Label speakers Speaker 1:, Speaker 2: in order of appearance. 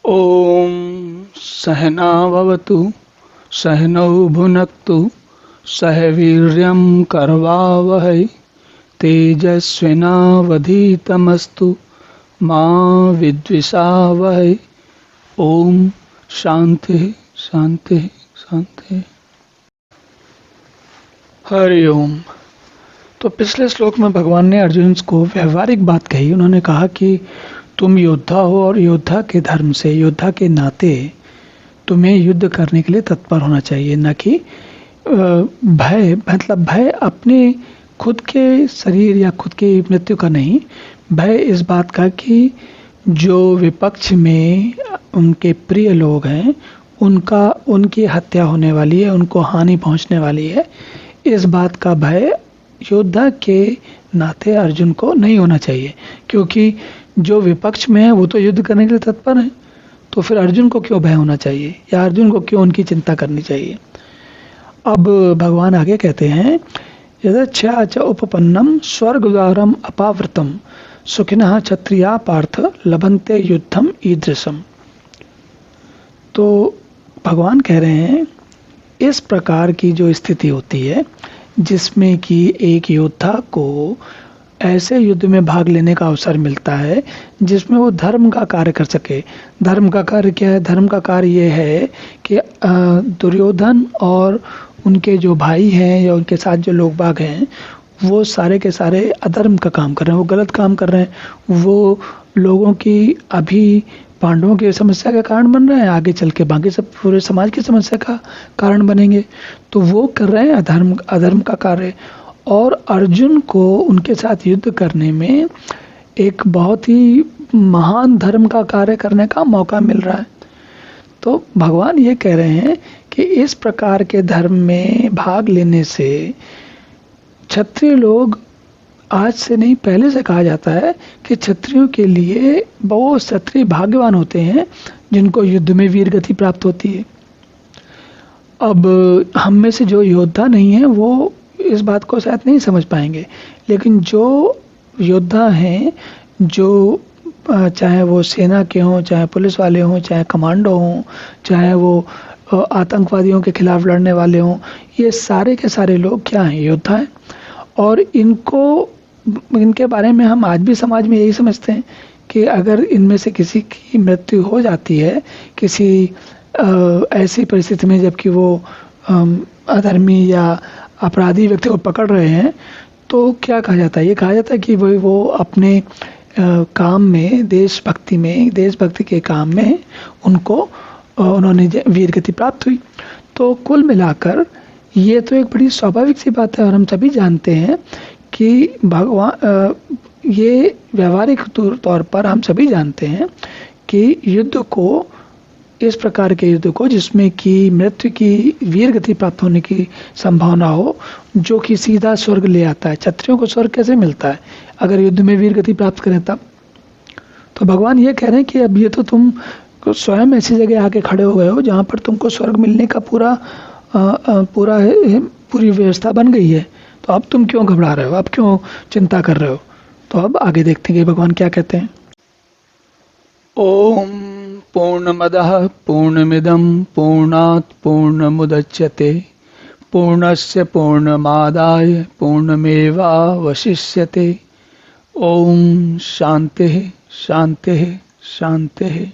Speaker 1: ॐ सहना भवतु सहनौ भुनक्तु सह वीर्यं करवावहै तेजस्विनावधीतमस्तु मा विद्विषावहै। ओम शांति शांति शांति। हरि ओम। तो पिछले श्लोक में भगवान ने अर्जुन को व्यवहारिक बात कही। उन्होंने कहा कि तुम योद्धा हो और योद्धा के धर्म से, योद्धा के नाते तुम्हें युद्ध करने के लिए तत्पर होना चाहिए, न कि भय, मतलब भय अपने खुद के शरीर या खुद की मृत्यु का नहीं, भय इस बात का कि जो विपक्ष में उनके प्रिय लोग हैं उनकी हत्या होने वाली है, उनको हानि पहुंचने वाली है, इस बात का भय योद्धा के नाते अर्जुन को नहीं होना चाहिए। क्योंकि जो विपक्ष में है वो तो युद्ध करने के लिए तत्पर है, तो फिर अर्जुन को क्यों भय होना चाहिए या अर्जुन को क्यों उनकी चिंता करनी चाहिए। अब भगवान आगे कहते हैं, यदच्छा च उपपन्नम स्वर्गद्वारम अपावृतम सुखिनः क्षत्रिया पार्थ लभन्ते युद्धम ईदृशम। तो भगवान कह रहे हैं इस प्रकार की जो स्थिति होती है जिसमें कि एक योद्धा को ऐसे युद्ध में भाग लेने का अवसर मिलता है जिसमें वो धर्म का कार्य कर सके। धर्म का कार्य क्या है? धर्म का कार्य ये है कि दुर्योधन और उनके जो भाई हैं या उनके साथ जो लोग बाग हैं वो सारे के सारे अधर्म का काम कर रहे हैं, वो गलत काम कर रहे हैं, वो लोगों की अभी पांडवों की समस्या का कारण बन रहे हैं, आगे चल के बाकी सब पूरे समाज की समस्या का कारण बनेंगे। तो वो कर रहे हैं अधर्म का कार्य, और अर्जुन को उनके साथ युद्ध करने में एक बहुत ही महान धर्म का कार्य करने का मौका मिल रहा है। तो भगवान ये कह रहे हैं कि इस प्रकार के धर्म में भाग लेने से क्षत्रिय लोग, आज से नहीं पहले से कहा जाता है कि क्षत्रियों के लिए बहुत क्षत्रिय भाग्यवान होते हैं जिनको युद्ध में वीर गति प्राप्त होती है। अब हम में से जो योद्धा नहीं है वो इस बात को शायद नहीं समझ पाएंगे, लेकिन जो योद्धा हैं, जो चाहे वो सेना के हों, चाहे पुलिस वाले हों, चाहे कमांडो हों, चाहे वो आतंकवादियों के खिलाफ लड़ने वाले हों, ये सारे के सारे लोग क्या हैं? योद्धा हैं। और इनके बारे में हम आज भी समाज में यही समझते हैं कि अगर इनमें से किसी की मृत्यु हो जाती है किसी ऐसी परिस्थिति में जबकि वो अधर्मी या अपराधी व्यक्ति को पकड़ रहे हैं, तो क्या कहा जाता है? ये कहा जाता है कि वो अपने काम में, देशभक्ति के काम में उन्होंने वीर गति प्राप्त हुई। तो कुल मिलाकर ये तो एक बड़ी स्वाभाविक सी बात है और हम सभी जानते हैं कि भगवान, ये व्यावहारिक तौर पर हम सभी जानते हैं कि युद्ध को, इस प्रकार के युद्ध को जिसमें कि मृत्यु की वीर गति प्राप्त होने की संभावना हो, जो कि सीधा स्वर्ग ले आता है। क्षत्रियों को स्वर्ग कैसे मिलता है? अगर युद्ध में वीर गति प्राप्त करें तब। तो भगवान ये कह रहे हैं कि अब ये तो तुम स्वयं ऐसी जगह आके खड़े हो गए हो जहाँ पर तुमको स्वर्ग मिलने का पूरी व्यवस्था बन गई है, तो अब तुम क्यों घबरा रहे हो? अब क्यों चिंता कर रहे हो? तो अब आगे देखते हैं कि भगवान क्या कहते हैं। ओम पूर्णमदः पूर्णमिदं पूर्णात् पूर्णमुदच्यते पूर्णस्य पूर्णमादाय पूर्णमेवावशिष्यते। ओम शांति शांति शांति।